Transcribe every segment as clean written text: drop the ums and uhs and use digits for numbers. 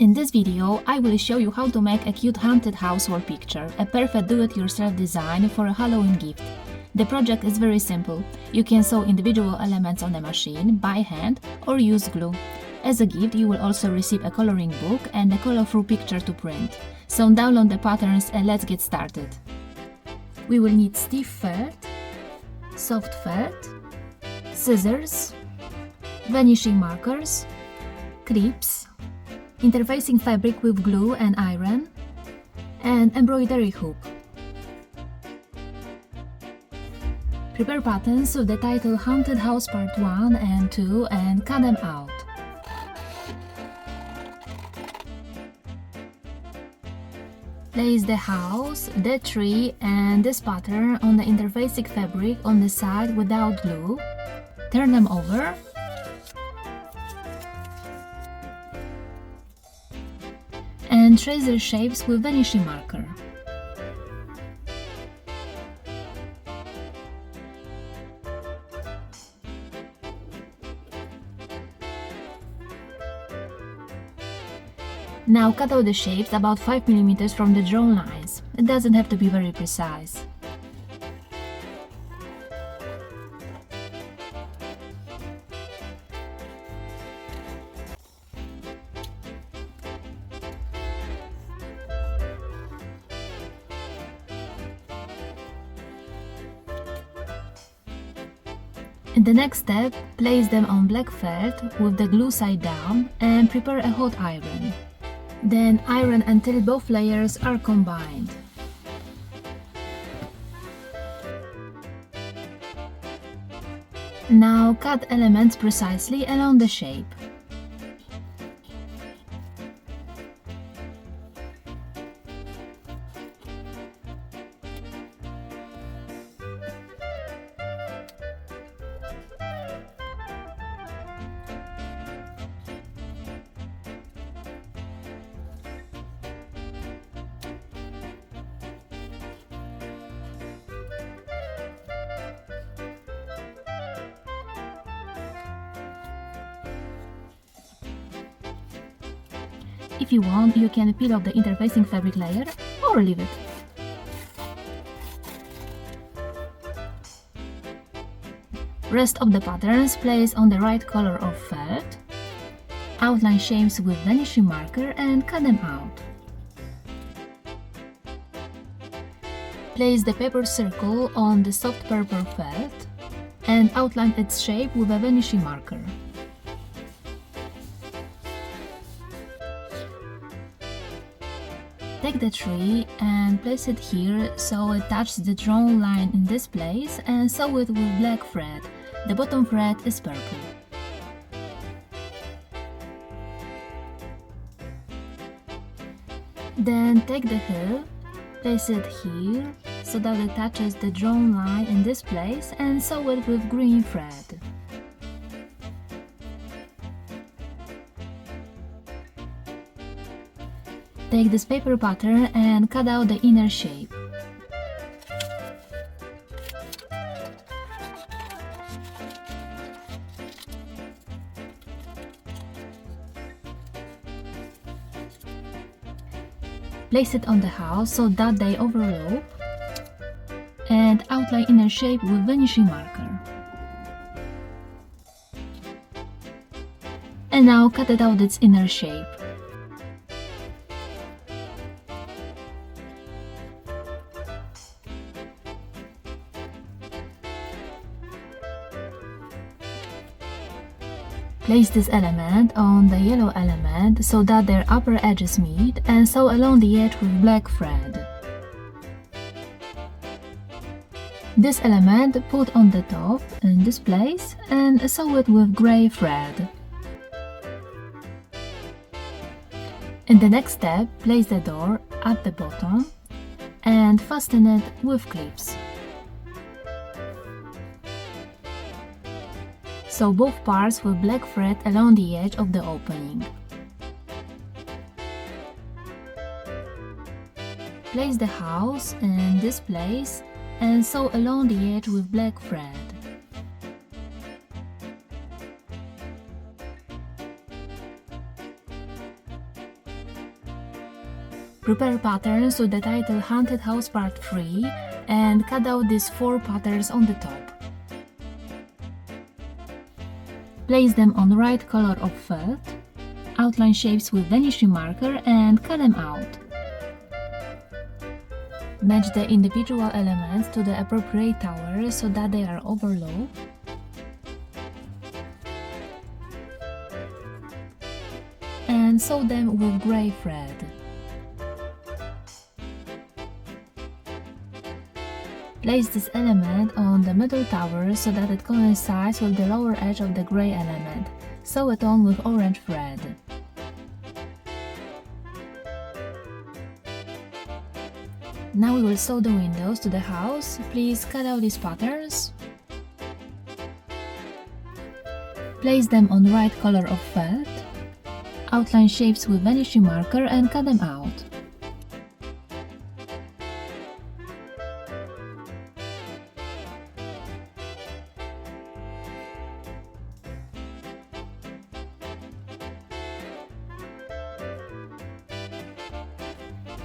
In this video, I will show you how to make a cute haunted house wall picture, a perfect do-it-yourself design for a Halloween gift. The project is very simple. You can sew individual elements on the machine by hand or use glue. As a gift, you will also receive a coloring book and a colorful picture to print. So download the patterns and let's get started. We will need stiff felt, soft felt, scissors, vanishing markers, clips, interfacing fabric with glue and iron, and embroidery hoop. Prepare patterns with the title Haunted House Part 1 and 2 and cut them out. Place the house, the tree and this pattern on the interfacing fabric on the side without glue. Turn them over. And trace their shapes with vanishing marker. Now cut out the shapes about 5 mm from the drawn lines. It doesn't have to be very precise. In the next step, place them on black felt with the glue side down and prepare a hot iron. Then iron until both layers are combined. Now cut elements precisely along the shape. If you want, you can peel off the interfacing fabric layer or leave it. Rest of the patterns place on the right color of felt. Outline shapes with vanishing marker and cut them out. Place the paper circle on the soft purple felt and outline its shape with a vanishing marker. Take the tree and place it here so it touches the drawn line in this place and sew it with black thread. The bottom thread is purple. Then take the heel, place it here so that it touches the drawn line in this place and sew it with green thread. Take this paper pattern and cut out the inner shape. Place it on the house so that they overlap and outline inner shape with vanishing marker. And now cut it out its inner shape. Place this element on the yellow element so that their upper edges meet and sew along the edge with black thread. This element put on the top in this place and sew it with grey thread. In the next step, place the door at the bottom and fasten it with clips. Sew both parts with black thread along the edge of the opening. Place the house in this place and sew along the edge with black thread. Prepare patterns with the title Haunted House Part 3 and cut out these 4 patterns on the top. Place them on the right color of felt, outline shapes with vanishing marker and cut them out. Match the individual elements to the appropriate tower so that they are overlaid. And sew them with gray thread. Place this element on the middle tower so that it coincides with the lower edge of the gray element. Sew it on with orange thread. Now we will sew the windows to the house. Please cut out these patterns. Place them on the right color of felt. Outline shapes with vanishing marker and cut them out.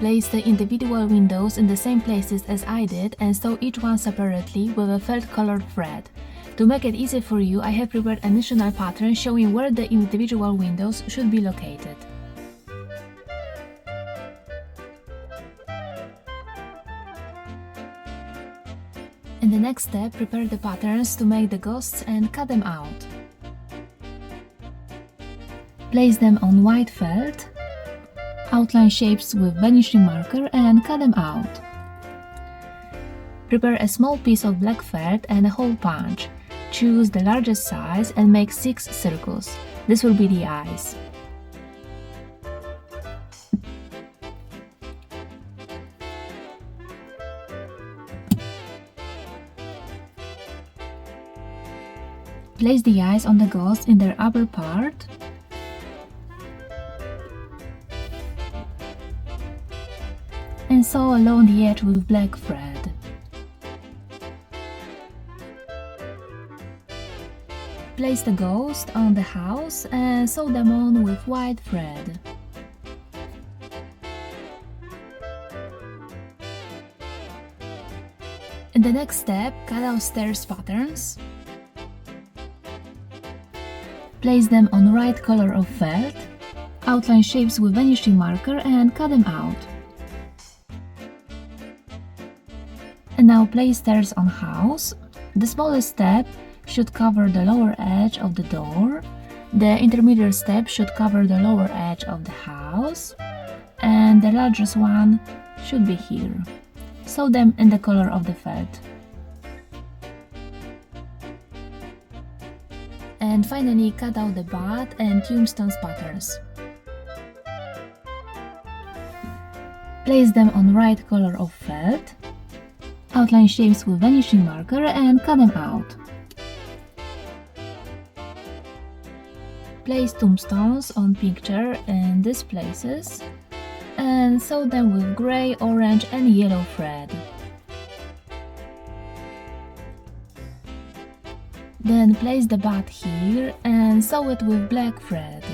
Place the individual windows in the same places as I did and sew each one separately with a felt colored thread. To make it easy for you, I have prepared an additional pattern showing where the individual windows should be located. In the next step, prepare the patterns to make the ghosts and cut them out. Place them on white felt, outline shapes with vanishing marker and cut them out. Prepare a small piece of black felt and a hole punch. Choose the largest size and make 6 circles. This will be the eyes. Place the eyes on the ghost in their upper part. And sew along the edge with black thread. Place the ghost on the house and sew them on with white thread. In the next step, cut out stairs patterns. Place them on the right color of felt, outline shapes with vanishing marker and cut them out. And now place stairs on house. The smallest step should cover the lower edge of the door. The intermediate step should cover the lower edge of the house. And the largest one should be here. Sew them in the color of the felt. And finally cut out the bat and tombstones patterns. Place them on the right color of felt, outline shapes with vanishing marker and cut them out. Place tombstones on picture in these places and sew them with gray, orange and yellow thread. Then place the bat here and sew it with black thread.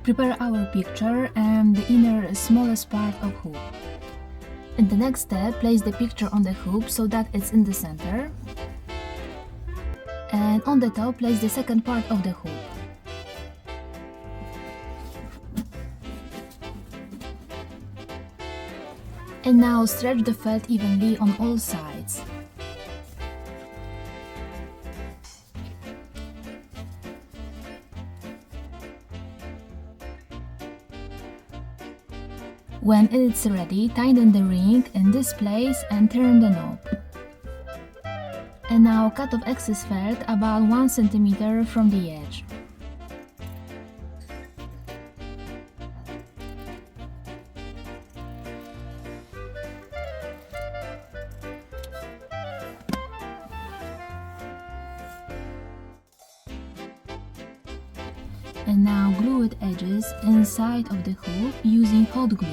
Prepare our picture and the inner smallest part of hoop. In the next step, place the picture on the hoop so that it's in the center. And on the top, place the second part of the hoop. And now stretch the felt evenly on all sides. When it's ready, tighten the ring in this place and turn the knob. And now cut off excess felt about 1 cm from the edge. And now glue its edges inside of the hoop using hot glue.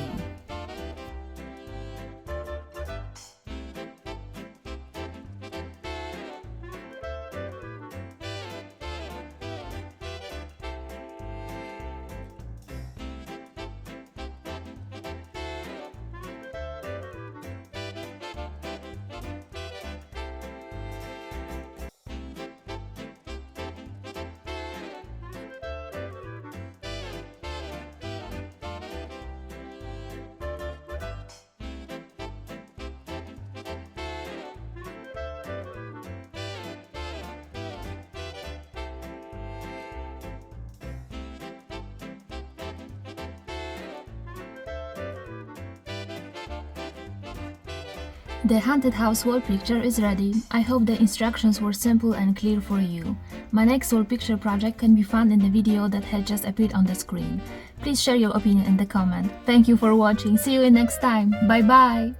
The haunted house wall picture is ready. I hope the instructions were simple and clear for you. My next wall picture project can be found in the video that has just appeared on the screen. Please share your opinion in the comment. Thank you for watching. See you in next time. Bye bye!